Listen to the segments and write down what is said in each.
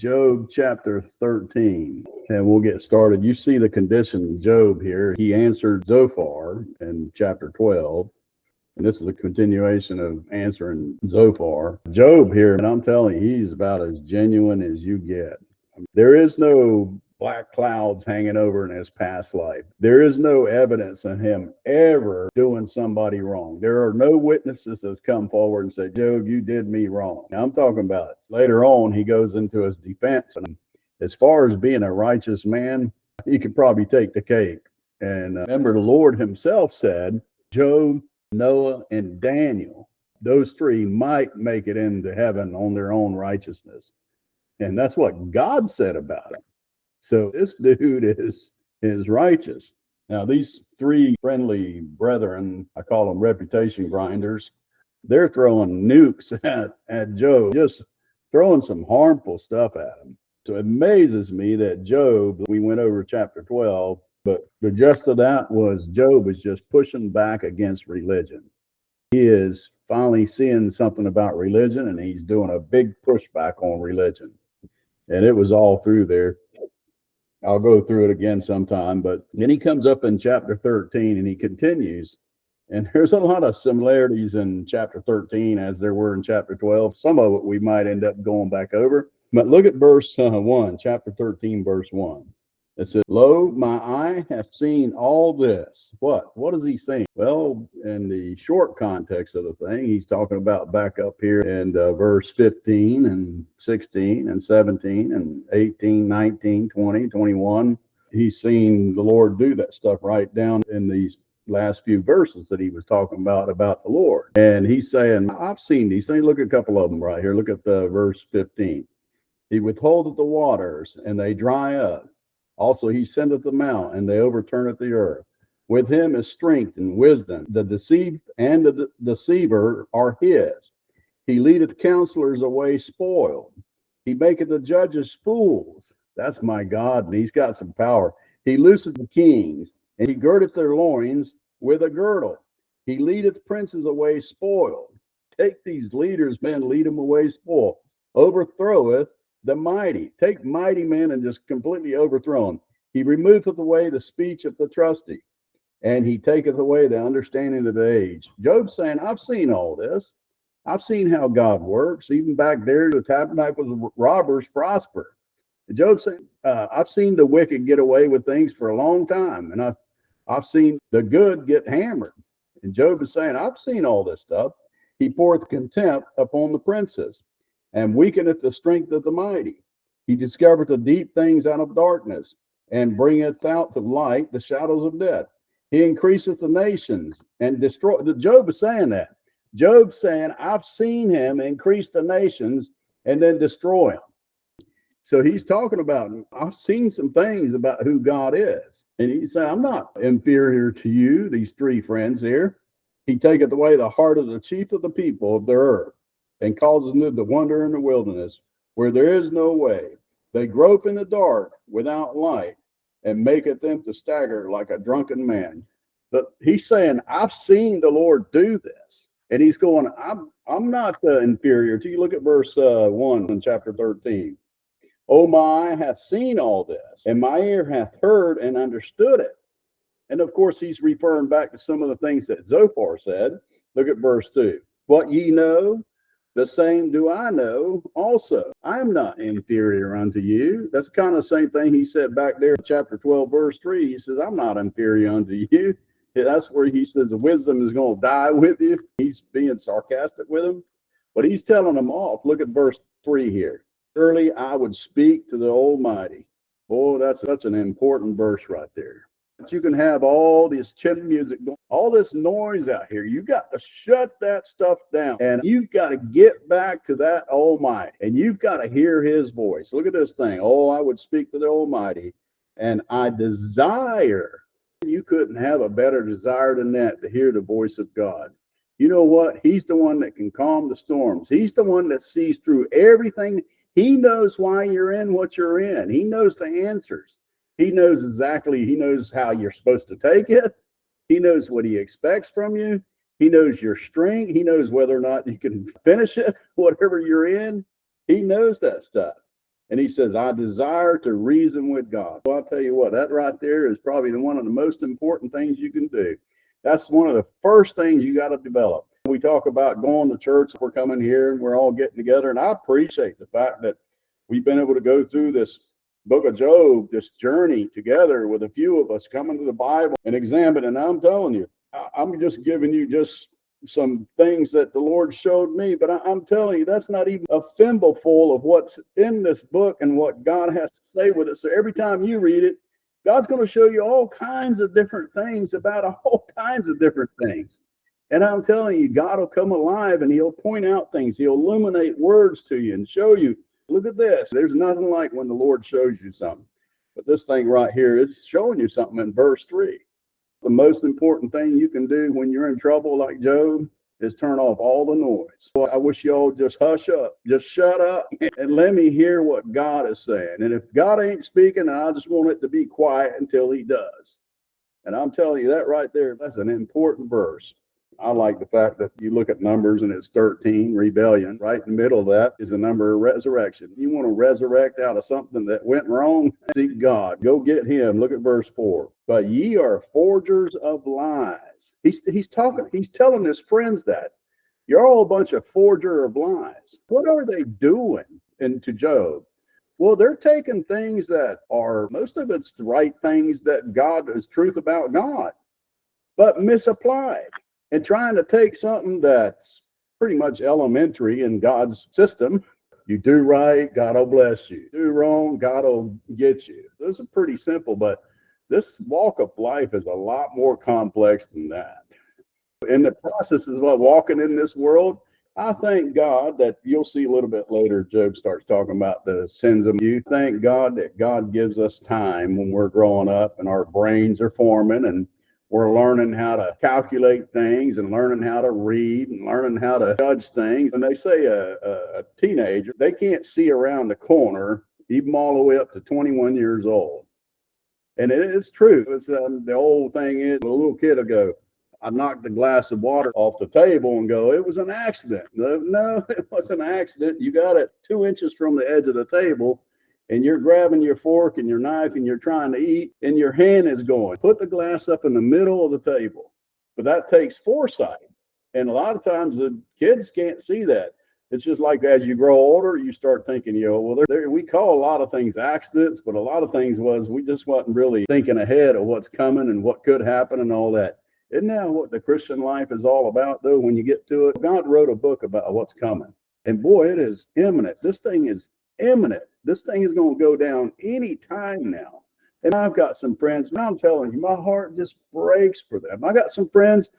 Job chapter 13, and we'll get started. You see the condition of Job here. He answered Zophar in chapter 12, and this is a continuation of answering Zophar. Job here, and I'm telling you, he's about as genuine as you get. There is no black clouds hanging over in his past life. There is no evidence of him ever doing somebody wrong. There are no witnesses that's come forward and say, Job, you did me wrong. Now, I'm talking about it. Later on, he goes into his defense. And as far as being a righteous man, he could probably take the cake. And remember, the Lord himself said, Job, Noah, and Daniel, those three might make it into heaven on their own righteousness. And that's what God said about him. So this dude is righteous. Now, these three friendly brethren, I call them reputation grinders, they're throwing nukes at Job, just throwing some harmful stuff at him. So it amazes me that Job, we went over chapter 12, but the gist of that was Job is just pushing back against religion. He is finally seeing something about religion, and he's doing a big pushback on religion. And it was all through there. I'll go through it again sometime, but then he comes up in chapter 13 and he continues. And there's a lot of similarities in chapter 13 as there were in chapter 12. Some of it we might end up going back over. But look at verse 1, chapter 13, verse 1. It says, Lo, my eye hath seen all this. What? What is he saying? Well, in the short context of the thing, he's talking about back up here in verse 15 and 16 and 17 and 18, 19, 20, 21. He's seen the Lord do that stuff right down in these last few verses that he was talking about the Lord. And he's saying, I've seen these things. Look at a couple of them right here. Look at verse 15. He withholdeth the waters, and they dry up. Also, he sendeth them out, and they overturneth the earth. With him is strength and wisdom. The deceived and the deceiver are his. He leadeth counselors away spoiled. He maketh the judges fools. That's my God, and he's got some power. He looseth the kings, and he girdeth their loins with a girdle. He leadeth princes away spoiled. Take these leaders, men, lead them away spoiled. Overthroweth the mighty. Take mighty men and just completely overthrow them. He removeth away the speech of the trusty, and he taketh away the understanding of the age. Job's saying, I've seen all this. I've seen how God works. Even back there, the tabernacles of robbers prosper. Job's saying, I've seen the wicked get away with things for a long time, and I've seen the good get hammered. And Job is saying, I've seen all this stuff. He poureth contempt upon the princes, and weakeneth the strength of the mighty. He discovereth the deep things out of darkness, and bringeth out to light the shadows of death. He increaseth the nations, and destroy. Job is saying that. Job's saying, I've seen him increase the nations and then destroy them. So he's talking about, I've seen some things about who God is. And he's saying, I'm not inferior to you, these three friends here. He taketh away the heart of the chief of the people of the earth, and causes them to wander in the wilderness, where there is no way. They grope in the dark without light, and maketh them to stagger like a drunken man. But he's saying, I've seen the Lord do this. And he's going, I'm not inferior to you. Look at verse 1 in chapter 13. O my eye hath seen all this, and my ear hath heard and understood it. And of course, he's referring back to some of the things that Zophar said. Look at verse 2. What ye know, the same do I know also. I am not inferior unto you. That's kind of the same thing he said back there in chapter 12, verse 3. He says, I'm not inferior unto you. That's where he says the wisdom is going to die with you. He's being sarcastic with him, but he's telling them off. Look at verse 3 here. Surely I would speak to the Almighty. Oh, that's such an important verse right there. You can have all this chimney music, all this noise out here. You got to shut that stuff down, and you've got to get back to that Almighty, and you've got to hear his voice. Look at this thing. Oh, I would speak to the Almighty, and I desire. You couldn't have a better desire than that, to hear the voice of God. You know what? He's the one that can calm the storms. He's the one that sees through everything. He knows why you're in what you're in. He knows the answers. He knows exactly, he knows how you're supposed to take it. He knows what he expects from you. He knows your strength. He knows whether or not you can finish it, whatever you're in. He knows that stuff. And he says, I desire to reason with God. Well, I'll tell you what, that right there is probably one of the most important things you can do. That's one of the first things you got to develop. We talk about going to church. We're coming here and we're all getting together. And I appreciate the fact that we've been able to go through this book of Job, this journey together with a few of us coming to the Bible and examine. And I'm telling you, I'm just giving you just some things that the Lord showed me. But I'm telling you, that's not even a thimbleful of what's in this book and what God has to say with it. So every time you read it, God's going to show you all kinds of different things about all kinds of different things. And I'm telling you, God will come alive and he'll point out things. He'll illuminate words to you and show you, look at this. There's nothing like when the Lord shows you something. But this thing right here is showing you something in verse 3. The most important thing you can do when you're in trouble like Job is turn off all the noise. So I wish y'all just hush up, just shut up and let me hear what God is saying. And if God ain't speaking, I just want it to be quiet until he does. And I'm telling you that right there, that's an important verse. I like the fact that you look at Numbers and it's 13, rebellion. Right in the middle of that is the number of resurrection. You want to resurrect out of something that went wrong? Seek God. Go get him. Look at verse 4. But ye are forgers of lies. He's telling his friends that. You're all a bunch of forger of lies. What are they doing into Job? Well, they're taking things that are, most of it's the right things that God is truth about God, but misapplied. And trying to take something that's pretty much elementary in God's system. You do right, God will bless you. Do wrong, God will get you. Those are pretty simple, but this walk of life is a lot more complex than that. In the process of walking in this world, I thank God that you'll see a little bit later, Job starts talking about the sins of you. Thank God that God gives us time when we're growing up and our brains are forming and we're learning how to calculate things and learning how to read and learning how to judge things. And they say a teenager, they can't see around the corner, even all the way up to 21 years old. And it is true. It's, the old thing is, a little kid will go, I knocked the glass of water off the table and go, it was an accident. No, it wasn't an accident. You got it 2 inches from the edge of the table. And you're grabbing your fork and your knife and you're trying to eat and your hand is going. Put the glass up in the middle of the table. But that takes foresight. And a lot of times the kids can't see that. It's just like as you grow older, you start thinking, we call a lot of things accidents, but a lot of things we just wasn't really thinking ahead of what's coming and what could happen and all that. Isn't that what the Christian life is all about, though, when you get to it? God wrote a book about what's coming. And boy, it is imminent. This thing is imminent. This thing is going to go down any time now. And I've got some friends, and I'm telling you, my heart just breaks for them. I got some friends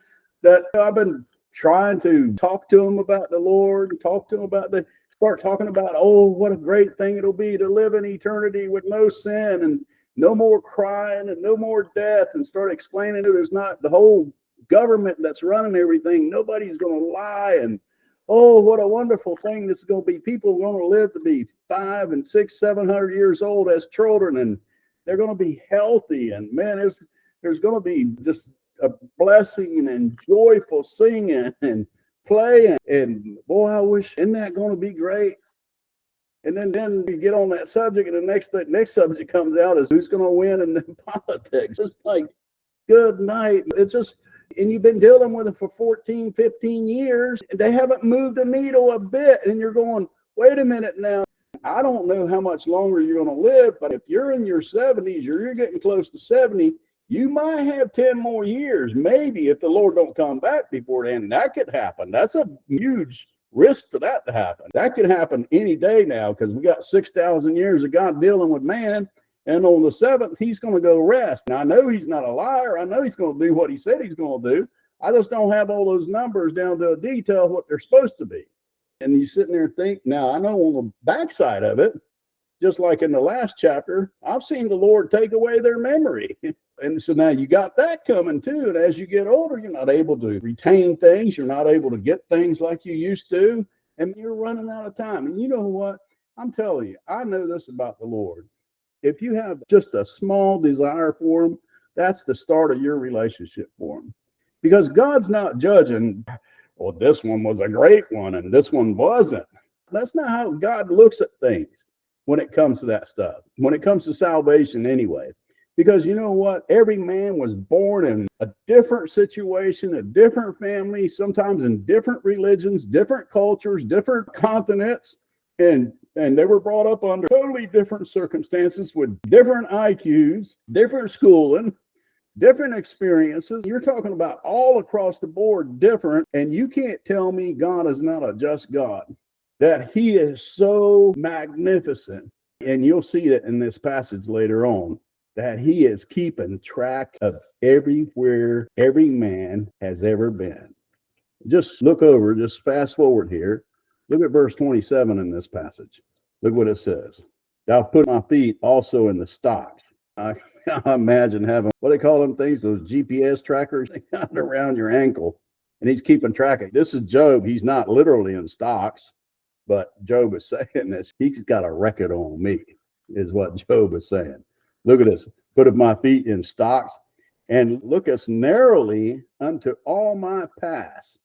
that I've been trying to talk to them about the Lord, start talking about, what a great thing it'll be to live in eternity with no sin and no more crying and no more death, and start explaining there's not the whole government that's running everything. Nobody's going to lie. And what a wonderful thing this is going to be. People are going to live to be 500 and 600, 700 years old as children, and they're going to be healthy. And man, there's going to be just a blessing and joyful singing and playing. And boy, I wish, isn't that going to be great? And then you get on that subject, and the next subject comes out is who's going to win in the politics. Just like, good night. It's just, and you've been dealing with it for 14, 15 years. They haven't moved the needle a bit. And you're going, wait a minute now. I don't know how much longer you're going to live, but if you're in your 70s or you're getting close to 70, you might have 10 more years. Maybe if the Lord don't come back before then, that could happen. That's a huge risk for that to happen. That could happen any day now because we got 6,000 years of God dealing with man. And on the 7th, he's going to go rest. And I know he's not a liar. I know he's going to do what he said he's going to do. I just don't have all those numbers down to a detail what they're supposed to be. And you sit there and think, now I know on the backside of it, just like in the last chapter, I've seen the Lord take away their memory. And so now you got that coming too. And as you get older, you're not able to retain things. You're not able to get things like you used to. And you're running out of time. And you know what? I'm telling you, I know this about the Lord. If you have just a small desire for him, that's the start of your relationship for him. Because God's not judging, well, this one was a great one and this one wasn't. That's not how God looks at things. when it comes to that stuff, when it comes to salvation anyway. Because you know what? Every man was born in a different situation, a different family, sometimes in different religions, different cultures, different continents. And they were brought up under totally different circumstances with different IQs, different schooling, different experiences. You're talking about all across the board different. And you can't tell me God is not a just God, that he is so magnificent. And you'll see it in this passage later on, that he is keeping track of everywhere every man has ever been. Just look over, just fast forward here. Look at verse 27 in this passage. Look what it says. Thou put my feet also in the stocks. I imagine having, what they call them things, those GPS trackers around your ankle. And he's keeping track of. This is Job. He's not literally in stocks, but Job is saying this. He's got a record on me, is what Job is saying. Look at this. Put my feet in stocks and look us narrowly unto all my past.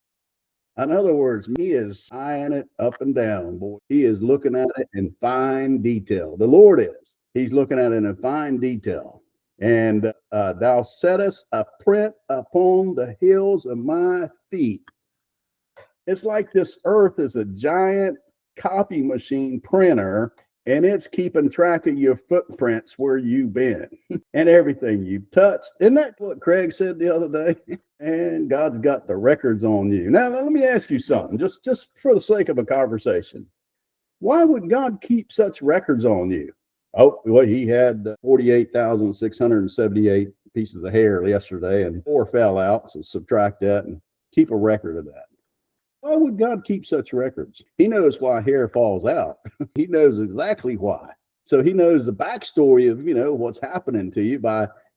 In other words, he is eyeing it up and down, boy. He is looking at it in fine detail. The Lord is. He's looking at it in fine detail. And thou settest a print upon the heels of my feet. It's like this earth is a giant copy machine printer, and it's keeping track of your footprints where you've been and everything you've touched. Isn't that what Craig said the other day? And God's got the records on you. Now, let me ask you something, just for the sake of a conversation. Why would God keep such records on you? Oh, well, he had 48,678 pieces of hair yesterday, and 4 fell out, so subtract that and keep a record of that. Why would God keep such records? He knows why hair falls out. He knows exactly why. So he knows the backstory of, what's happening to you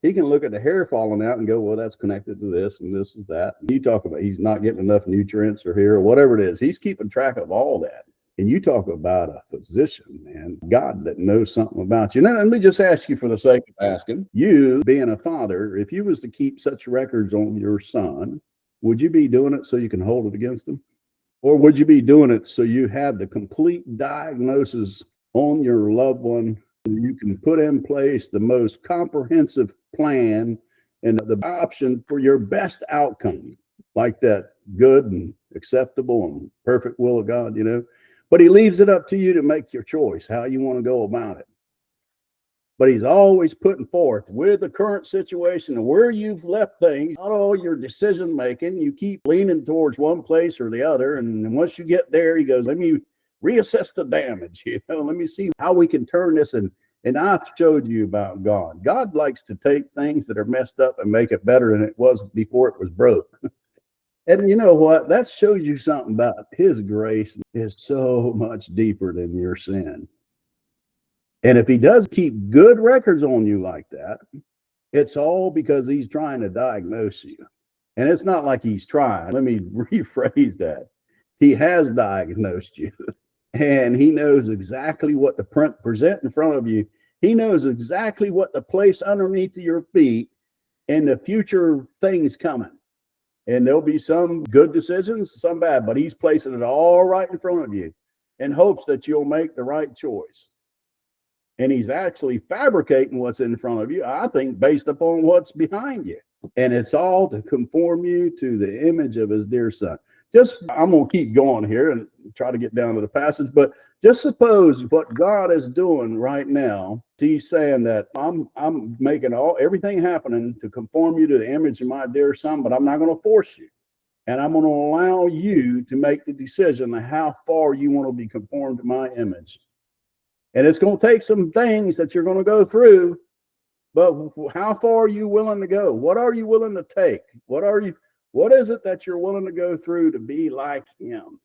he can look at the hair falling out and go, well, that's connected to this and this is that. And you talk about he's not getting enough nutrients or hair or whatever it is. He's keeping track of all that. And you talk about a physician, man, God that knows something about you. Now, let me just ask you for the sake of asking, you being a father, if you was to keep such records on your son, would you be doing it so you can hold it against him? Or would you be doing it so you have the complete diagnosis on your loved one, so you can put in place the most comprehensive plan and the option for your best outcome, like that good and acceptable and perfect will of God, But he leaves it up to you to make your choice, how you want to go about it. But he's always putting forth with the current situation and where you've left things, not all your decision making. You keep leaning towards one place or the other. And once you get there, he goes, let me reassess the damage. Let me see how we can turn this. And I've showed you about God. God likes to take things that are messed up and make it better than it was before it was broke. And you know what? That shows you something about his grace is so much deeper than your sin. And if he does keep good records on you like that, it's all because he's trying to diagnose you. And it's not like he's trying. Let me rephrase that. He has diagnosed you. And he knows exactly what to present in front of you. He knows exactly what to place underneath your feet and the future things coming. And there'll be some good decisions, some bad, but he's placing it all right in front of you in hopes that you'll make the right choice. And he's actually fabricating what's in front of you, I think, based upon what's behind you. And it's all to conform you to the image of his dear son. I'm going to keep going here and try to get down to the passage, but just suppose what God is doing right now, he's saying that I'm making everything happening to conform you to the image of my dear son, but I'm not going to force you. And I'm going to allow you to make the decision of how far you want to be conformed to my image. And it's going to take some things that you're going to go through, but how far are you willing to go? What are you willing to take? What is it that you're willing to go through to be like him?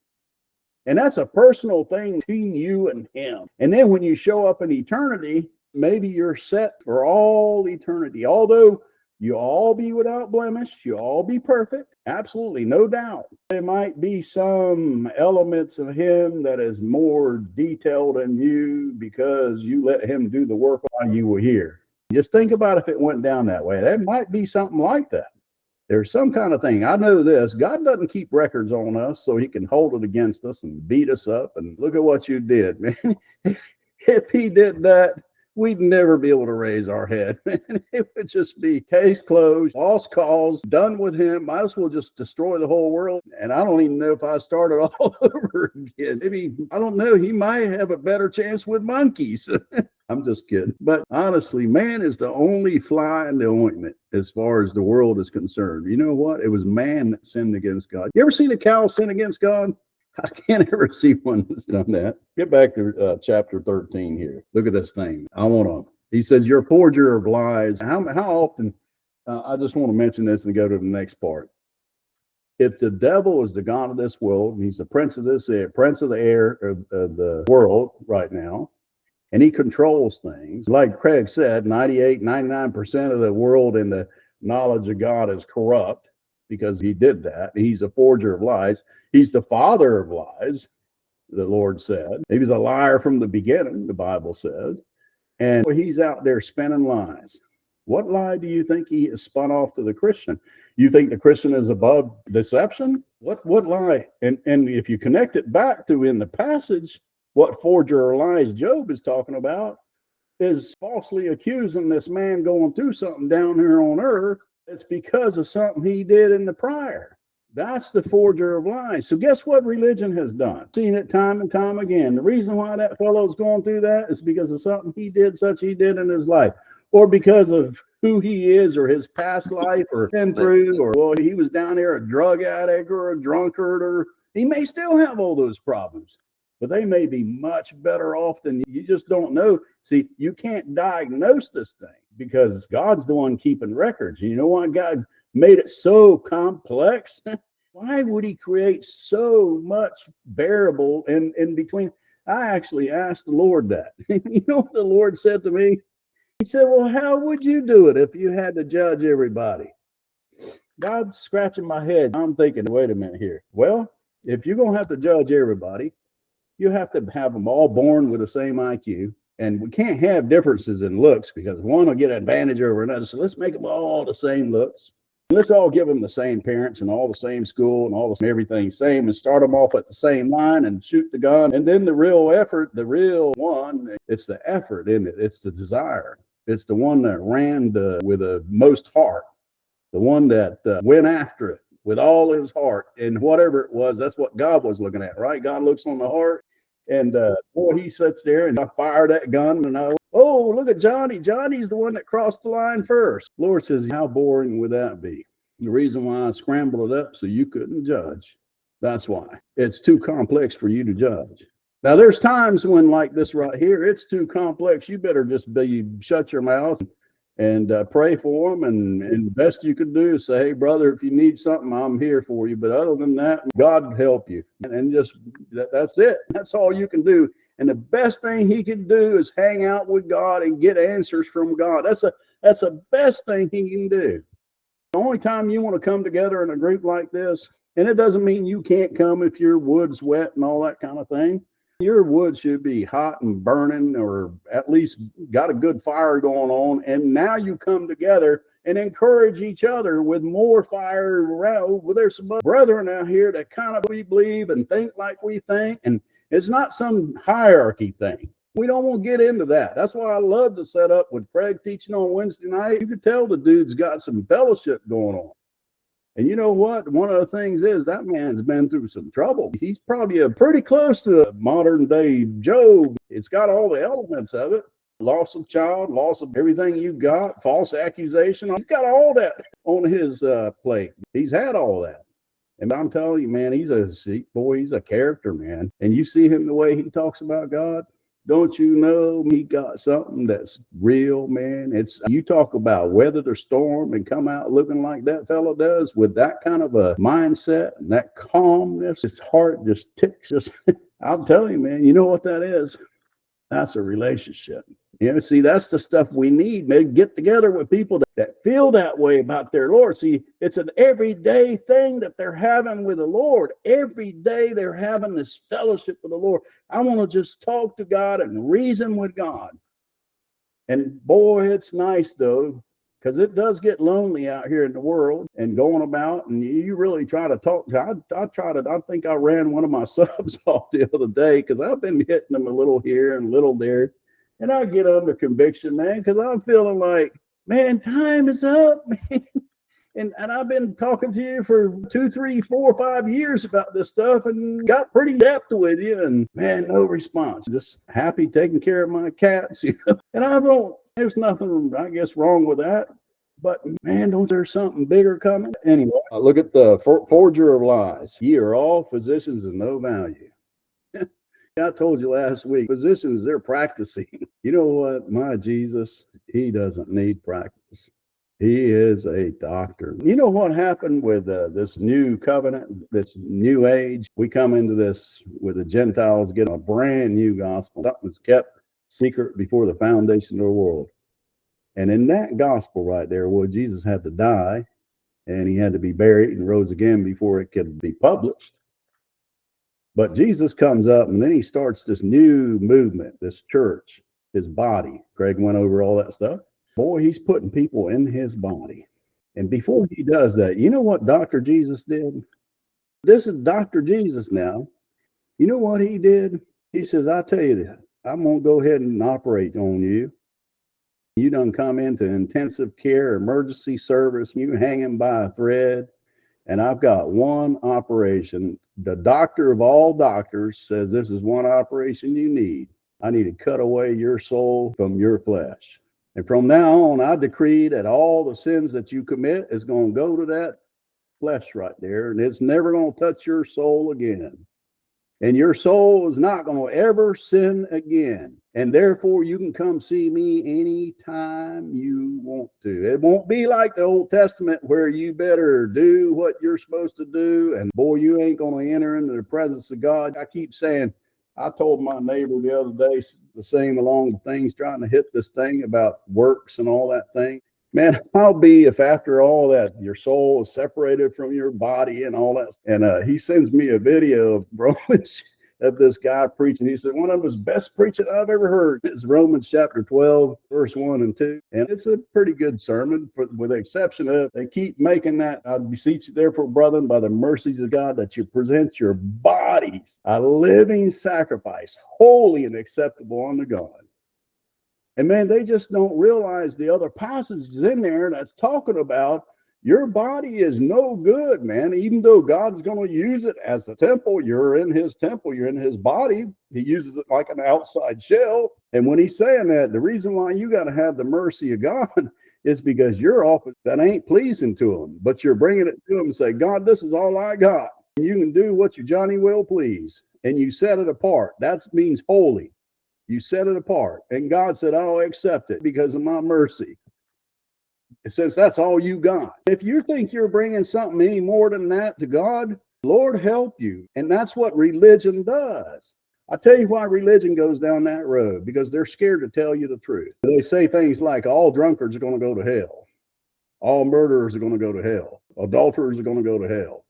And that's a personal thing between you and him. And then when you show up in eternity, maybe you're set for all eternity. Although you all be without blemish, you all be perfect. Absolutely, no doubt. There might be some elements of him that is more detailed than you because you let him do the work while you were here. Just think about if it went down that way. There might be something like that. There's some kind of thing. I know this. God doesn't keep records on us so he can hold it against us and beat us up and look at what you did, man. If he did that, we'd never be able to raise our head. It would just be case closed, lost cause, done with him. Might as well just destroy the whole world. And I don't even know if I started all over again. Maybe, I don't know, he might have a better chance with monkeys. I'm just kidding. But honestly, man is the only fly in the ointment as far as the world is concerned. You know what? It was man that sinned against God. You ever seen a cow sin against God? I can't ever see one that's done that. Get back to chapter 13 here. Look at this thing. He says, you're a forger of lies. How often, I just want to mention this and go to the next part. If the devil is the God of this world, and he's the prince of this air, prince of the air, of the world right now, and he controls things, like Craig said, 99% of the world in the knowledge of God is corrupt, because he did that. He's a forger of lies. He's the father of lies, the Lord said. He was a liar from the beginning, the Bible says. And he's out there spinning lies. What lie do you think he has spun off to the Christian? You think the Christian is above deception? What lie? And if you connect it back to in the passage, what forger of lies Job is talking about is falsely accusing this man going through something down here on earth. It's because of something he did in the prior. That's the forger of lies. So guess what religion has done? Seen it time and time again. The reason why that fellow's going through that is because of something he did in his life, or because of who he is, or his past life, or been through, or well, he was down there a drug addict or a drunkard, or he may still have all those problems, but they may be much better off than you. Just don't know. See, you can't diagnose this thing, because God's the one keeping records. You know why God made it so complex? Why would he create so much variable in between? I actually asked the Lord that. You know what the Lord said to me? He said, well, how would you do it if you had to judge everybody? God's scratching my head. I'm thinking, wait a minute here. Well, if you're going to have to judge everybody, you have to have them all born with the same IQ. And we can't have differences in looks, because one will get an advantage over another. So let's make them all the same looks. Let's all give them the same parents and all the same school and all the everything same, and start them off at the same line and shoot the gun. And then the real effort, the real one, it's the effort in it. It's the desire. It's the one that ran with the most heart, the one that went after it with all his heart, and whatever it was. That's what God was looking at, right? God looks on the heart. And boy, he sits there and I fire that gun, and oh, look at Johnny. Johnny's the one that crossed the line first. Lord says, how boring would that be? The reason why I scrambled it up so you couldn't judge. That's why. It's too complex for you to judge. Now, there's times when, like this right here, it's too complex. You better just shut your mouth and pray for them, and best you can do is say, hey, brother, if you need something, I'm here for you. But other than that, God help you. And just that's it. That's all you can do. And the best thing he can do is hang out with God and get answers from God. That's the best thing he can do. The only time you want to come together in a group like this, and it doesn't mean you can't come if your wood's wet and all that kind of thing. Your wood should be hot and burning, or at least got a good fire going on. And now you come together and encourage each other with more fire around. Well, there's some brethren out here that kind of we believe and think like we think. And it's not some hierarchy thing. We don't want to get into that. That's why I love to set up with Craig teaching on Wednesday night. You can tell the dude's got some fellowship going on. And you know what? One of the things is that man's been through some trouble. He's probably pretty close to modern day Job. It's got all the elements of it. Loss of child, loss of everything you got, false accusation. He's got all that on his plate. He's had all that. And I'm telling you, man, he's a character, man. And you see him the way he talks about God. Don't you know he got something that's real, man? You talk about weather the storm and come out looking like that fellow does with that kind of a mindset and that calmness. His heart just ticks. I'm telling you, man, you know what that is? That's a relationship. You know, see, that's the stuff we need. Maybe get together with people that feel that way about their Lord. See, it's an everyday thing that they're having with the Lord. Every day they're having this fellowship with the Lord. I want to just talk to God and reason with God. And boy, it's nice, though, because it does get lonely out here in the world and going about, and you really try to talk. I think I ran one of my subs off the other day because I've been hitting them a little here and a little there, and I get under conviction, man, because I'm feeling like, man, time is up, man. And I've been talking to you for 2, 3, 4, 5 years about this stuff and got pretty depth with you, and man, no response. Just happy taking care of my cats, you know. And there's nothing, I guess, wrong with that. But man, don't there's something bigger coming? Anyway, look at the forger of lies. Ye are all physicians of no value. I told you last week, physicians, they're practicing. You know what? My Jesus, he doesn't need practice. He is a doctor. You know what happened with this new covenant, this new age? We come into this with the Gentiles getting a brand new gospel. That was kept secret before the foundation of the world. And in that gospel right there, well, Jesus had to die, and he had to be buried and rose again before it could be published. But Jesus comes up, and then he starts this new movement, this church, his body. Greg went over all that stuff. Boy, he's putting people in his body. And before he does that, you know what Dr. Jesus did? This is Dr. Jesus now. You know what he did? He says, I tell you this, I'm going to go ahead and operate on you. You done come into intensive care, emergency service, you hanging by a thread, and I've got one operation. The doctor of all doctors says this is one operation you need. I need to cut away your soul from your flesh. And from now on, I decree that all the sins that you commit is going to go to that flesh right there, and it's never going to touch your soul again. And your soul is not going to ever sin again. And therefore, you can come see me anytime you want to. It won't be like the Old Testament where you better do what you're supposed to do, and boy, you ain't going to enter into the presence of God. I keep saying, I told my neighbor the other day, the same along the things, trying to hit this thing about works and all that thing. Man, I'll be if after all that your soul is separated from your body and all that. And he sends me a video of Romans, of this guy preaching. He said, one of his best preaching I've ever heard is Romans chapter 12, verse 1 and 2. And it's a pretty good sermon, with the exception of they keep making that, I beseech you therefore, brethren, by the mercies of God, that you present your bodies a living sacrifice, holy and acceptable unto God. And man, they just don't realize the other passages in there that's talking about your body is no good, man. Even though God's going to use it as a temple, you're in his temple, you're in his body. He uses it like an outside shell. And when he's saying that, the reason why you got to have the mercy of God is because you're off that ain't pleasing to him, but you're bringing it to him and say, God, this is all I got. And you can do what you Johnny will please. And you set it apart. That means holy. You set it apart. And God said, I'll accept it because of my mercy. Since that's all you got. If you think you're bringing something any more than that to God, Lord help you. And that's what religion does. I tell you why religion goes down that road, because they're scared to tell you the truth. They say things like all drunkards are going to go to hell. All murderers are going to go to hell. Adulterers are going to go to hell.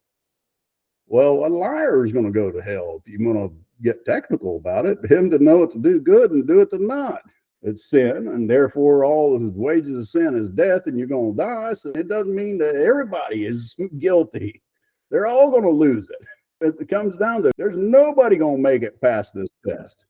Well, a liar is going to go to hell if you want to get technical about it. Him to know it to do good and do it to not. It's sin, and therefore all the wages of sin is death, and you're going to die. So it doesn't mean that everybody is guilty. They're all going to lose it. It comes down to there's nobody going to make it past this test.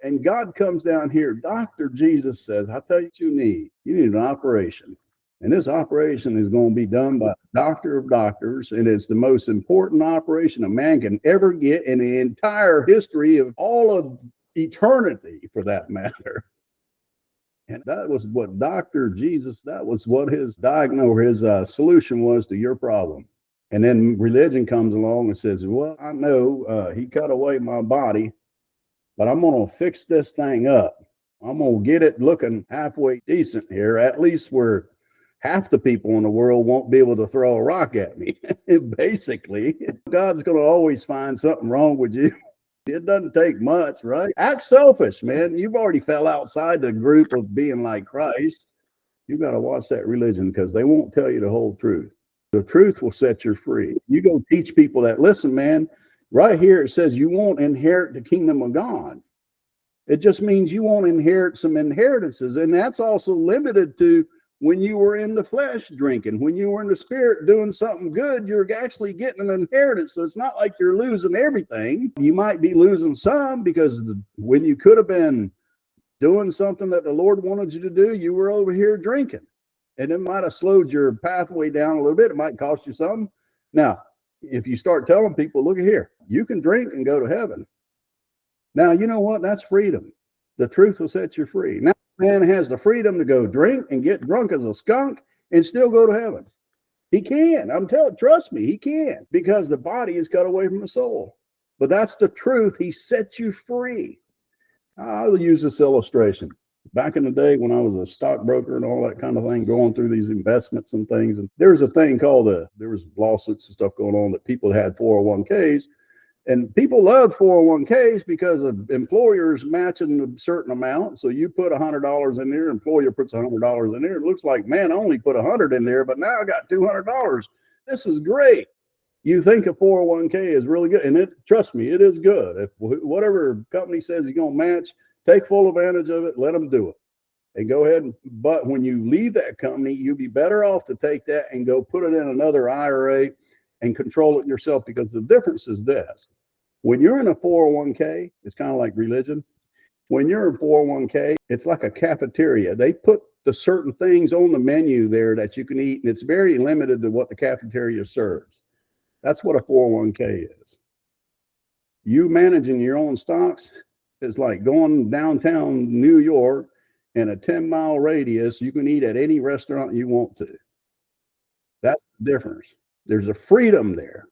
And God comes down here. Dr. Jesus says, I tell you what you need. You need an operation. And this operation is going to be done by the doctor of doctors, and it's the most important operation a man can ever get in the entire history of all of eternity, for that matter. And that was what Dr. Jesus, that was what his solution was to your problem. And then religion comes along and says, well, I know he cut away my body, but I'm going to fix this thing up. I'm going to get it looking halfway decent here, at least where half the people in the world won't be able to throw a rock at me. Basically, God's going to always find something wrong with you. It doesn't take much, right? Act selfish, man. You've already fell outside the group of being like Christ. You got to watch that religion, because they won't tell you the whole truth. The truth will set you free. You go teach people that, listen, man, right here it says you won't inherit the kingdom of God. It just means you won't inherit some inheritances. And that's also limited to when you were in the flesh drinking. When you were in the spirit doing something good, you're actually getting an inheritance. So it's not like you're losing everything. You might be losing some because when you could have been doing something that the Lord wanted you to do, you were over here drinking. And it might have slowed your pathway down a little bit. It might cost you something. Now, if you start telling people, look at here, you can drink and go to heaven. Now, you know what? That's freedom. The truth will set you free. Now, man has the freedom to go drink and get drunk as a skunk and still go to heaven. He can. I'm telling, trust me, he can, because the body is cut away from the soul. But that's the truth. He sets you free. I'll use this illustration. Back in the day when I was a stockbroker and all that kind of thing, going through these investments and things, and there's a thing called there was lawsuits and stuff going on that people had 401ks, and people loved 401ks because of employers matching a certain amount. So you put $100 in there, employer puts $100 in there. It looks like, man, I only put 100 in there, but now I got $200. This is great. You think a 401k is really good, and trust me, it is good. If whatever company says you're going to match, take full advantage of it, let them do it. And go ahead. But when you leave that company, you'd be better off to take that and go put it in another IRA and control it yourself, because the difference is this. When you're in a 401k, it's kind of like religion. When you're in 401k, it's like a cafeteria. They put the certain things on the menu there that you can eat, and it's very limited to what the cafeteria serves. That's what a 401k is. You managing your own stocks is like going downtown New York in a 10-mile radius. You can eat at any restaurant you want to. That's the difference. There's a freedom there.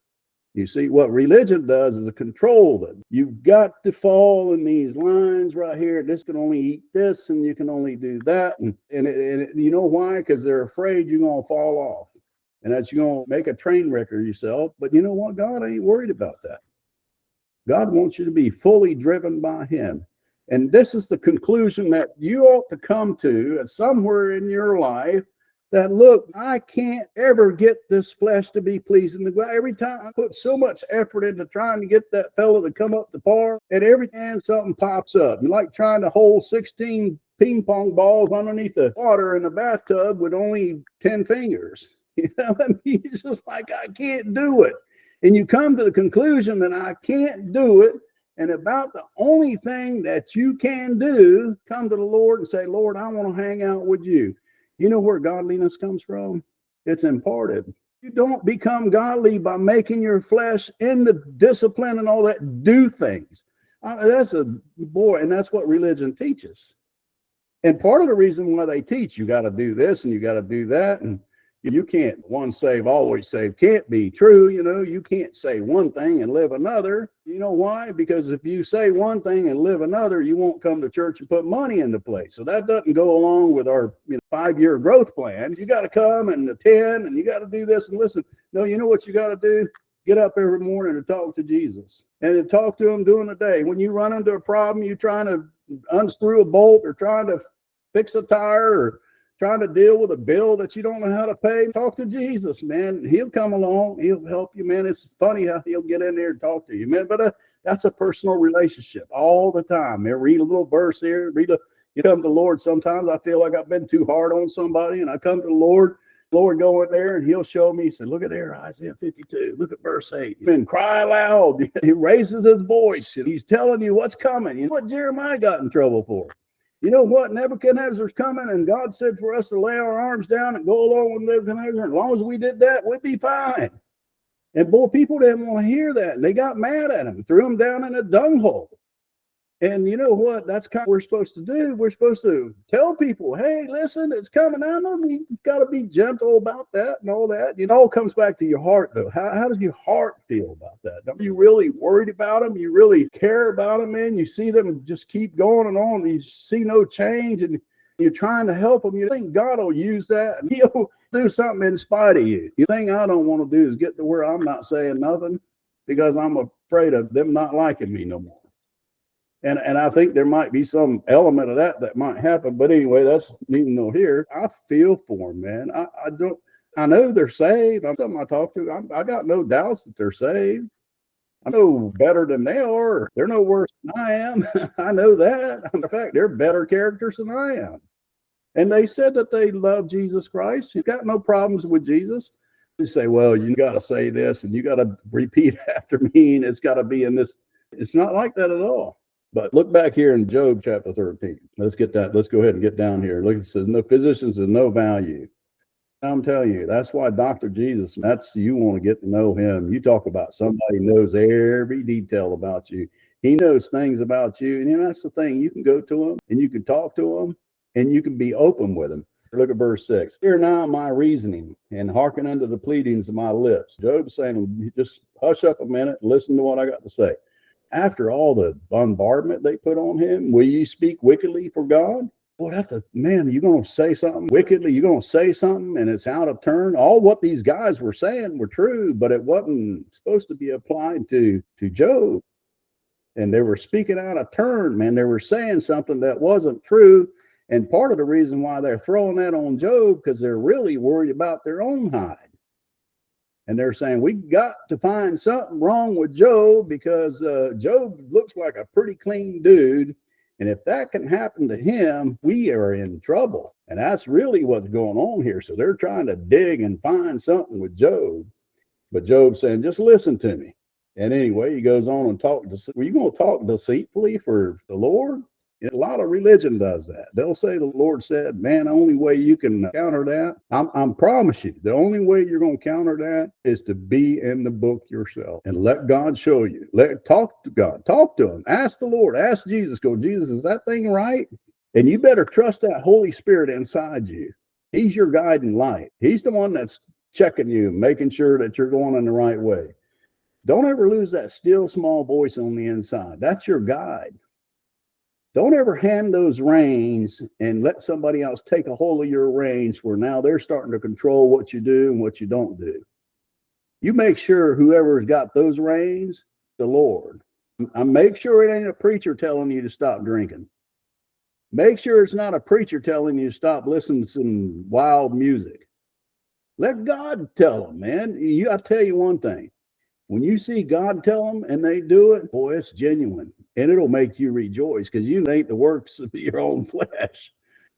You see, what religion does is control them. You've got to fall in these lines right here. This can only eat this, and you can only do that. And you know why? Because they're afraid you're going to fall off, and that you're going to make a train wreck of yourself. But you know what? God ain't worried about that. God wants you to be fully driven by him. And this is the conclusion that you ought to come to at somewhere in your life, that, look, I can't ever get this flesh to be pleasing to God. Every time I put so much effort into trying to get that fellow to come up to par, and every time something pops up, you like trying to hold 16 ping pong balls underneath the water in the bathtub with only 10 fingers. You know what I mean? It's just like, I can't do it. And you come to the conclusion that I can't do it. And about the only thing that you can do, come to the Lord and say, Lord, I want to hang out with you. You know where godliness comes from? It's imparted. You don't become godly by making your flesh in the discipline and all that do things. And that's what religion teaches. And part of the reason why they teach you got to do this and you got to do that, and you can't, once saved, always saved, can't be true. You know, you can't say one thing and live another. You know why? Because if you say one thing and live another, you won't come to church and put money into place. So that doesn't go along with our 5-year growth plan. You got to come and attend, and you got to do this and listen. No, you know what you got to do? Get up every morning and talk to Jesus, and to talk to him during the day. When you run into a problem, you're trying to unscrew a bolt or trying to fix a tire or trying to deal with a bill that you don't know how to pay, talk to Jesus, man. He'll come along. He'll help you, man. It's funny how he'll get in there and talk to you, man. But that's a personal relationship all the time. Man, read a little verse here. You come to the Lord. Sometimes I feel like I've been too hard on somebody, and I come to the Lord go in there, and he'll show me, he said, look at there, Isaiah 52. Look at verse 8. And cry loud. He raises his voice. And he's telling you what's coming. You know what Jeremiah got in trouble for? You know what? Nebuchadnezzar's coming, and God said for us to lay our arms down and go along with Nebuchadnezzar. As long as we did that, we'd be fine. And boy, people didn't want to hear that. And they got mad at him, threw him down in a dunghole. And you know what? That's kind of what we're supposed to do. We're supposed to tell people, hey, listen, it's coming. I know you got to be gentle about that and all that. It all comes back to your heart, though. How does your heart feel about that? Are you really worried about them? You really care about them, man? You see them just keep going and on. You see no change, and you're trying to help them. You think God will use that, and he'll do something in spite of you. The thing I don't want to do is get to where I'm not saying nothing because I'm afraid of them not liking me no more. And I think there might be some element of that might happen. But anyway, that's neither nor here. I feel for them, man. I know they're saved. I'm something I talk to. I got no doubts that they're saved. I know better than they are. They're no worse than I am. I know that. In fact, they're better characters than I am. And they said that they love Jesus Christ. You got no problems with Jesus. You say, well, you got to say this and you got to repeat after me, and it's got to be in this. It's not like that at all. But look back here in Job chapter 13. Let's get that. Let's go ahead and get down here. Look, it says, no physicians of no value. I'm telling you, that's why Dr. Jesus, you want to get to know him. You talk about somebody who knows every detail about you. He knows things about you. And that's the thing. You can go to him and you can talk to him and you can be open with him. Look at verse 6. Hear now my reasoning and hearken unto the pleadings of my lips. Job's saying, just hush up a minute and listen to what I got to say. After all the bombardment they put on him, will you speak wickedly for God? Boy, you're going to say something wickedly. You're going to say something and it's out of turn. All what these guys were saying were true, but it wasn't supposed to be applied to Job. And they were speaking out of turn, man. They were saying something that wasn't true. And part of the reason why they're throwing that on Job, because they're really worried about their own hide. And they're saying, we got to find something wrong with Job because Job looks like a pretty clean dude. And if that can happen to him, we are in trouble. And that's really what's going on here. So they're trying to dig and find something with Job. But Job's saying, just listen to me. And anyway, he goes on and were you going to talk deceitfully for the Lord? A lot of religion does that. They'll say the Lord said, man, the only way you can counter that, I promise you, the only way you're going to counter that is to be in the book yourself and let God show you. Talk to God. Talk to him. Ask the Lord. Ask Jesus. Go, Jesus, is that thing right? And you better trust that Holy Spirit inside you. He's your guiding light. He's the one that's checking you, making sure that you're going in the right way. Don't ever lose that still small voice on the inside. That's your guide. Don't ever hand those reins and let somebody else take a hold of your reins where now they're starting to control what you do and what you don't do. You make sure whoever's got those reins, the Lord. Make sure it ain't a preacher telling you to stop drinking. Make sure it's not a preacher telling you to stop listening to some wild music. Let God tell them, man. I tell you one thing. When you see God tell them and they do it, boy, it's genuine. And it'll make you rejoice because you ain't the works of your own flesh.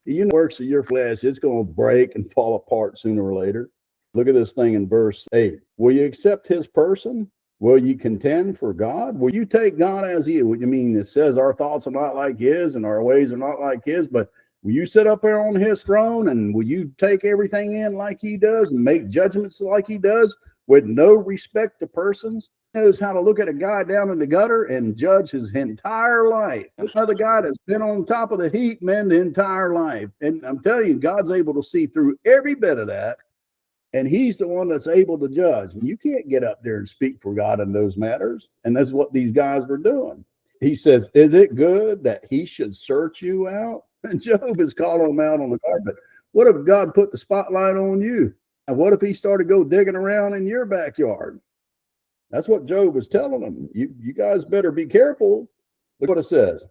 You know, the works of your flesh, it's going to break and fall apart sooner or later. Look at this thing in verse 8. Will you accept his person? Will you contend for God? Will you take God as he is? What you mean? It says our thoughts are not like his and our ways are not like his, but will you sit up there on his throne and will you take everything in like he does and make judgments like he does with no respect to persons? Knows how to look at a guy down in the gutter and judge his entire life. Another guy that's been on top of the heap, man, the entire life. And I'm telling you, God's able to see through every bit of that. And he's the one that's able to judge. And you can't get up there and speak for God in those matters. And that's what these guys were doing. He says, is it good that he should search you out? And Job is calling him out on the carpet. What if God put the spotlight on you? And what if he started go digging around in your backyard? That's what Job is telling them. You guys better be careful. Look what it says.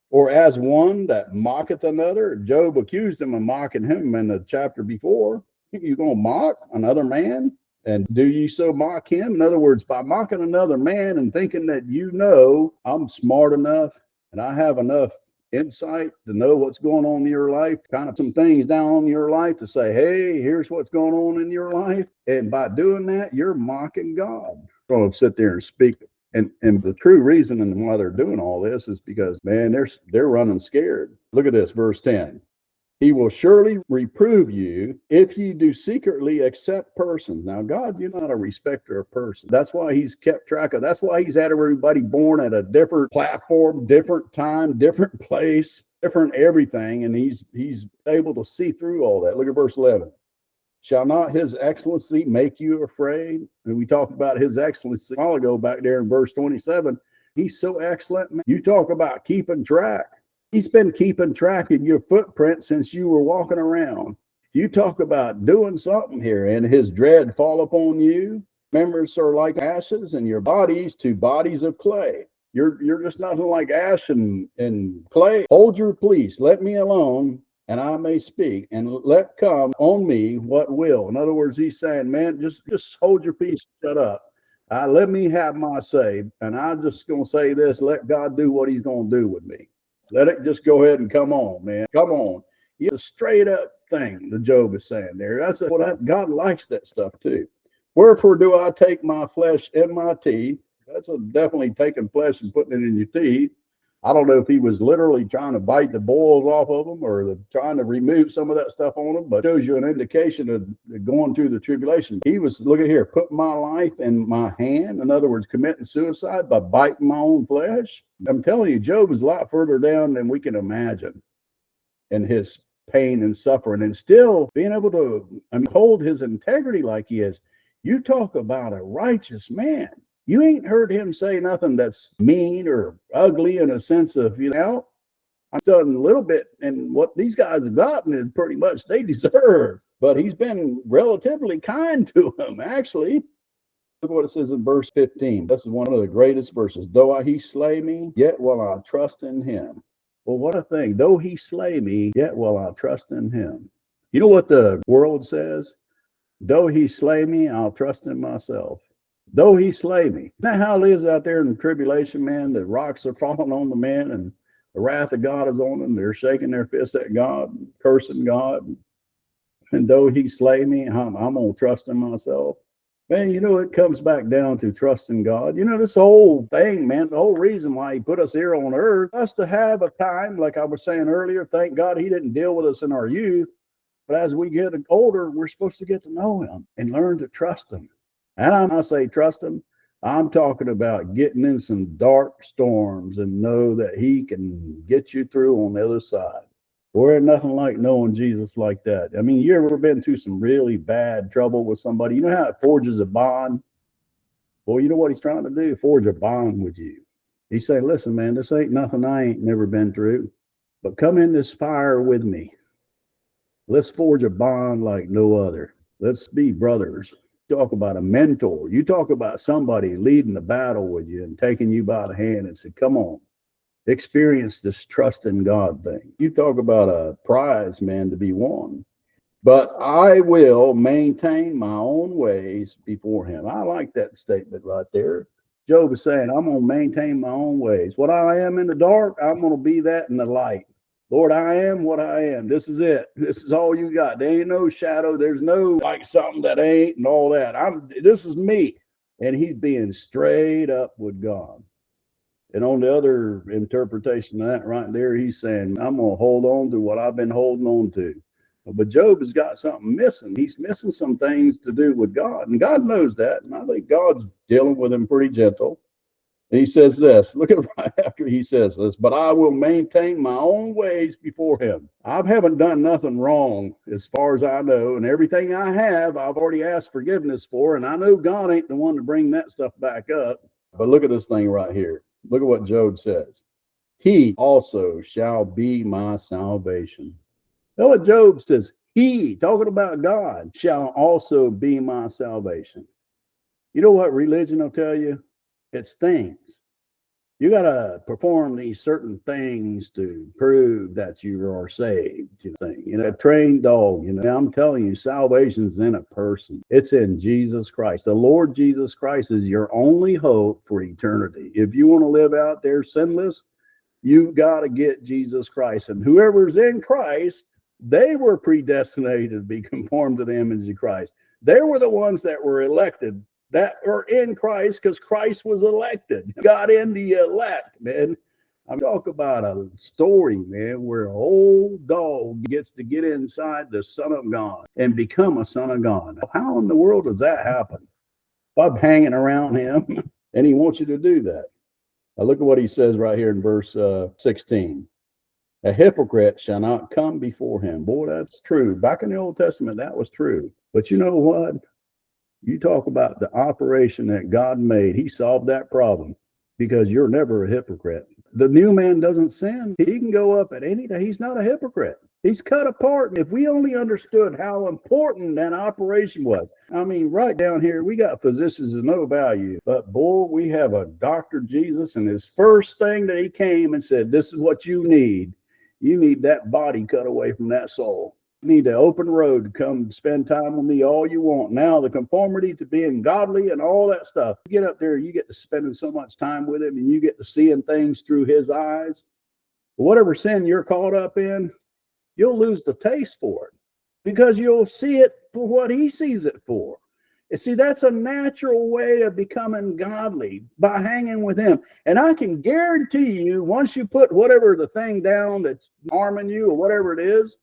Or as one that mocketh another. Job accused him of mocking him in the chapter before. You going to mock another man? And do you so mock him? In other words, by mocking another man and thinking that I'm smart enough and I have enough insight to know what's going on in your life, kind of some things down in your life to say, hey, here's what's going on in your life. And by doing that, you're mocking God. Going to sit there and speak. And the true reason and why they're doing all this is because, man, they're running scared. Look at this, verse 10. He will surely reprove you if you do secretly accept persons. Now, God, you're not a respecter of persons. That's why he's kept track of. That's why he's had everybody born at a different platform, different time, different place, different everything. And he's able to see through all that. Look at verse 11. Shall not his excellency make you afraid? And we talked about his excellency a while ago back there in verse 27. He's so excellent. Man. You talk about keeping track. He's been keeping track of your footprint since you were walking around. You talk about doing something here and his dread fall upon you. Members are like ashes and your bodies to bodies of clay. You're just nothing like ash and clay. Hold your peace. Let me alone. And I may speak, and let come on me what will. In other words, he's saying, man, just hold your peace, shut up. Let me have my say, and I'm just going to say this, let God do what he's going to do with me. Let it just go ahead and come on, man. Come on. It's a straight up thing that Job is saying there. That's what God likes that stuff too. Wherefore do I take my flesh in my teeth? That's definitely taking flesh and putting it in your teeth. I don't know if he was literally trying to bite the boils off of them or trying to remove some of that stuff on them, but it shows you an indication of going through the tribulation. He was, look at here, putting my life in my hand. In other words, committing suicide by biting my own flesh. I'm telling you, Job is a lot further down than we can imagine in his pain and suffering, and still being able to hold his integrity like he is. You talk about a righteous man. You ain't heard him say nothing that's mean or ugly in a sense of, I'm done a little bit, and what these guys have gotten is pretty much they deserve. But he's been relatively kind to them, actually. Look what it says in verse 15. This is one of the greatest verses. Though he slay me, yet will I trust in him. Well, what a thing. Though he slay me, yet will I trust in him. You know what the world says? Though he slay me, I'll trust in myself. Though he slay me. Isn't that how it is out there in the tribulation, man? The rocks are falling on the men and the wrath of God is on them. They're shaking their fists at God, cursing God. And though he slay me, I'm going to trust in myself. Man, it comes back down to trusting God. This whole thing, man, the whole reason why he put us here on earth, us to have a time, like I was saying earlier, thank God he didn't deal with us in our youth. But as we get older, we're supposed to get to know him and learn to trust him. And I say trust him, I'm talking about getting in some dark storms and know that he can get you through on the other side. There ain't nothing like knowing Jesus like that. I mean, you ever been through some really bad trouble with somebody? You know how it forges a bond? Well, you know what he's trying to do? Forge a bond with you. He's saying, listen, man, this ain't nothing I ain't never been through. But come in this fire with me. Let's forge a bond like no other. Let's be brothers. Talk about a mentor. You talk about somebody leading the battle with you and taking you by the hand and say, come on, experience this trust in God thing. You talk about a prize, man, to be won. But I will maintain my own ways before him. I like that statement right there. Job is saying, I'm going to maintain my own ways. What I am in the dark, I'm going to be that in the light. Lord, I am what I am. This is it. This is all you got. There ain't no shadow. There's no like something that ain't and all that. This is me. And he's being straight up with God. And on the other interpretation of that right there, he's saying, I'm going to hold on to what I've been holding on to. But Job has got something missing. He's missing some things to do with God. And God knows that. And I think God's dealing with him pretty gentle. And he says this, look at right after he says this, but I will maintain my own ways before him. I haven't done nothing wrong as far as I know. And everything I have, I've already asked forgiveness for. And I know God ain't the one to bring that stuff back up. But look at this thing right here. Look at what Job says. He also shall be my salvation. Know what Job says? He, talking about God, shall also be my salvation. You know what religion will tell you? It's things. You got to perform these certain things to prove that you are saved. A trained dog. I'm telling you, salvation's in a person. It's in Jesus Christ. The Lord Jesus Christ is your only hope for eternity. If you want to live out there sinless, you've got to get Jesus Christ. And whoever's in Christ, they were predestinated to be conformed to the image of Christ. They were the ones that were elected, that are in Christ, because Christ was elected. Got in the elect, man. I'm talking about a story, man, where an old dog gets to get inside the Son of God and become a son of God. How in the world does that happen? I'm hanging around him, and he wants you to do that. Now look at what he says right here in verse 16. A hypocrite shall not come before him. Boy, that's true. Back in the Old Testament, that was true. But you know what? You talk about the operation that God made. He solved that problem because you're never a hypocrite. The new man doesn't sin. He can go up at any day. He's not a hypocrite. He's cut apart. If we only understood how important that operation was. I mean, right down here, we got physicians of no value. But boy, we have a Dr. Jesus, and his first thing that he came and said, this is what you need. You need that body cut away from that soul. You need an open road to come spend time with me all you want. Now, the conformity to being godly and all that stuff. You get up there, you get to spending so much time with him, and you get to seeing things through his eyes. Whatever sin you're caught up in, you'll lose the taste for it because you'll see it for what he sees it for. And see, that's a natural way of becoming godly, by hanging with him. And I can guarantee you, once you put whatever the thing down that's harming you or whatever it is,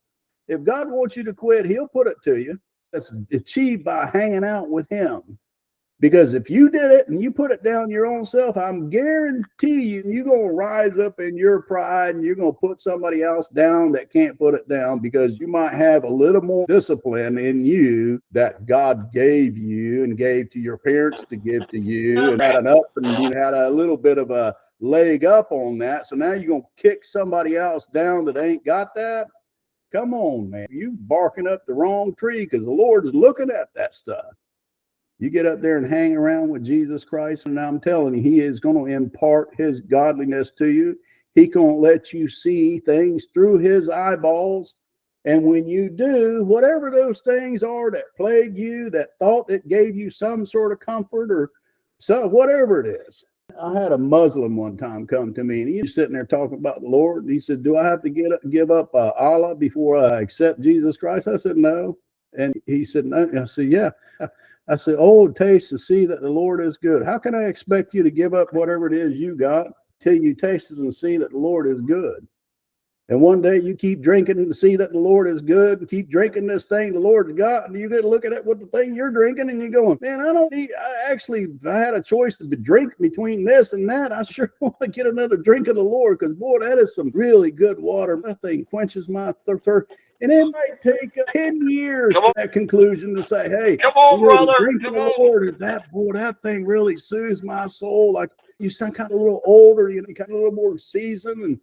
if God wants you to quit, he'll put it to you. That's achieved by hanging out with him. Because if you did it and you put it down your own self, I'm guarantee you, you're going to rise up in your pride and you're going to put somebody else down that can't put it down, because you might have a little more discipline in you that God gave you and gave to your parents to give to you, and had an up and you had a little bit of a leg up on that. So now you're going to kick somebody else down that ain't got that. Come on, man. You barking up the wrong tree, because the Lord is looking at that stuff. You get up there and hang around with Jesus Christ, and I'm telling you, he is going to impart his godliness to you. He going to let you see things through his eyeballs. And when you do, whatever those things are that plague you, that thought that gave you some sort of comfort or whatever it is. I had a Muslim one time come to me, and he was sitting there talking about the Lord. He said, do I have to give up Allah before I accept Jesus Christ? I said, no. And he said, no. I said, yeah. I said, oh, taste and see that the Lord is good. How can I expect you to give up whatever it is you got till you taste it and see that the Lord is good? And one day you keep drinking and see that the Lord is good, and keep drinking this thing the Lord's got, and you get looking at what the thing you're drinking, and you're going, man, if I had a choice to drink between this and that, I sure want to get another drink of the Lord, because boy, that is some really good water. That thing quenches my thirst. And it might take 10 years to that conclusion to say, hey, drinking the Lord, that thing really soothes my soul. Like you sound kind of a little older, kind of a little more seasoned, and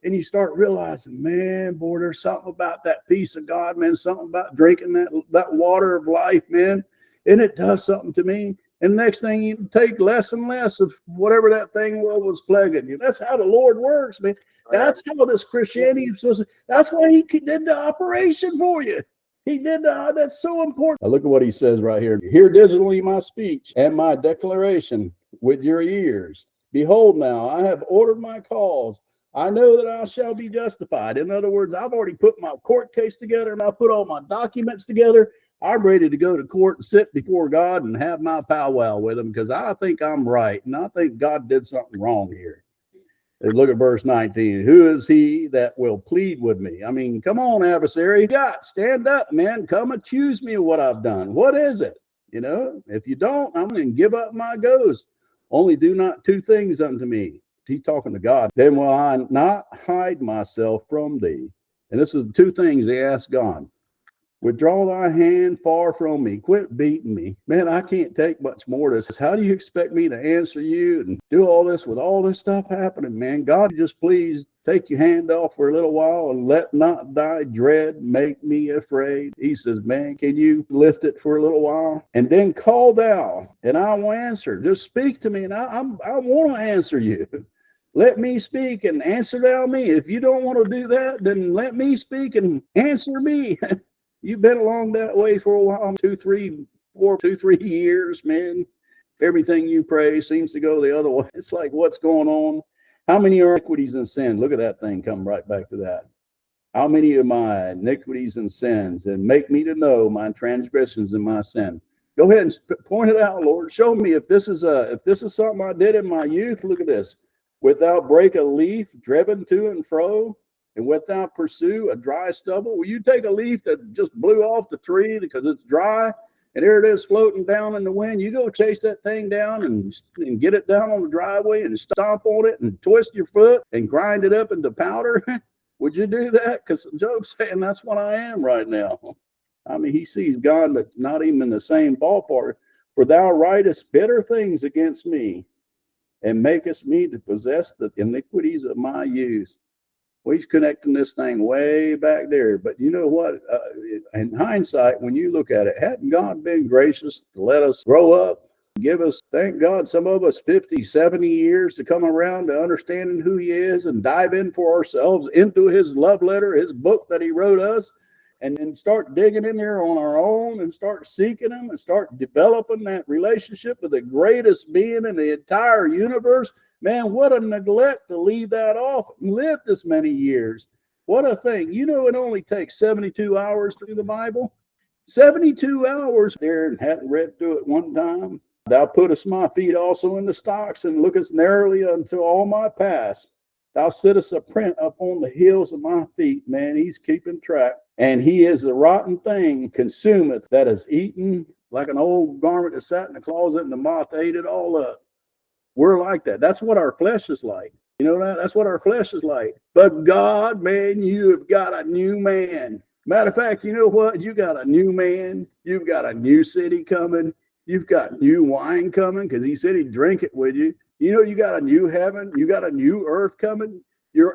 and you start realizing, man, boy, there's something about that peace of God, man, something about drinking that water of life, man, and it does something to me. And the next thing, you take less and less of whatever that thing was plaguing you. That's how the Lord works, man. That's how this Christianity is supposed to. That's why he did the operation for you. He did that's so important. Now look at what he says right here. Hear diligently my speech and my declaration with your ears. Behold, now I have ordered my cause. I know that I shall be justified. In other words, I've already put my court case together, and I put all my documents together. I'm ready to go to court and sit before God and have my powwow with him, because I think I'm right, and I think God did something wrong here. And look at verse 19. Who is he that will plead with me? I mean, come on, adversary. Stand up, man. Come accuse me of what I've done. What is it? If you don't, I'm going to give up my ghost. Only do not two things unto me. He's talking to God. Then will I not hide myself from thee? And this is two things they asked God. Withdraw thy hand far from me. Quit beating me. Man, I can't take much more of this. How do you expect me to answer you and do all this with all this stuff happening, man? God, just please take your hand off for a little while, and let not thy dread make me afraid. He says, man, can you lift it for a little while? And then call thou, and I will answer. Just speak to me, and I want to answer you. Let me speak and answer thou me. If you don't want to do that, then let me speak and answer me. You've been along that way for a while, 2, 3 years, man. Everything you pray seems to go the other way. It's like, what's going on? How many are iniquities and sin? Look at that thing, come right back to that. How many of my iniquities and sins? And make me to know my transgressions and my sin. Go ahead and point it out, Lord. Show me if this is something I did in my youth. Look at this. Wilt thou break a leaf driven to and fro? And wilt thou pursue a dry stubble? Will you take a leaf that just blew off the tree because it's dry, and there it is floating down in the wind? You go chase that thing down and get it down on the driveway and stomp on it and twist your foot and grind it up into powder? Would you do that? Because Job's saying that's what I am right now. I mean, he sees God that's not even in the same ballpark. For thou writest bitter things against me, and makest me to possess the iniquities of my youth. Well, he's connecting this thing way back there. But you know what? In hindsight, when you look at it, hadn't God been gracious to let us grow up, give us, thank God, some of us 50, 70 years to come around to understanding who he is and dive in for ourselves into his love letter, his book that he wrote us, and then start digging in there on our own and start seeking him and start developing that relationship with the greatest being in the entire universe. Man, what a neglect to leave that off and live this many years. What a thing. You know, it only takes 72 hours to read the Bible. 72 hours there, and hadn't read through it one time. Thou puttest my feet also in the stocks, and lookest narrowly unto all my paths. Thou sittest a print upon the heels of my feet. Man, he's keeping track. And he is a rotten thing, consumeth, that is eaten like an old garment that sat in the closet, and the moth ate it all up. We're like that. That's what our flesh is like. You know that? That's what our flesh is like. But God, man, you have got a new man. Matter of fact, you know what? You got a new man. You've got a new city coming. You've got new wine coming, because he said he'd drink it with you. You know, you got a new heaven. You got a new earth coming.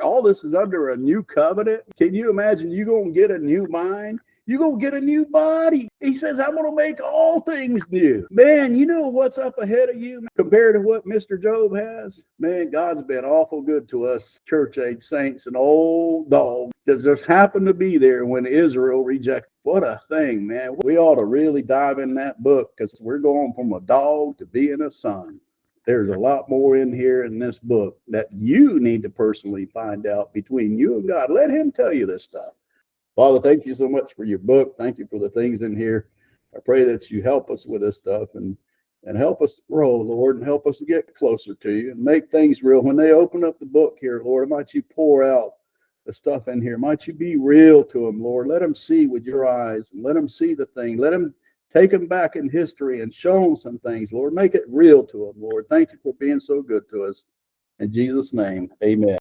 All this is under a new covenant. Can you imagine? You gonna get a new mind. You're going to get a new body. He says, I'm going to make all things new. Man, you know what's up ahead of you compared to what Mr. Job has? Man, God's been awful good to us church-age saints, an old dog that just happened to be there when Israel rejected. What a thing, man. We ought to really dive in that book, because we're going from a dog to being a son. There's a lot more in here in this book that you need to personally find out between you and God. Let him tell you this stuff. Father, thank you so much for your book. Thank you for the things in here. I pray that you help us with this stuff and help us grow, Lord, and help us to get closer to you and make things real. When they open up the book here, Lord, might you pour out the stuff in here. Might you be real to them, Lord. Let them see with your eyes, and let them see the thing. Let them take them back in history and show them some things, Lord. Make it real to them, Lord. Thank you for being so good to us. In Jesus' name, amen.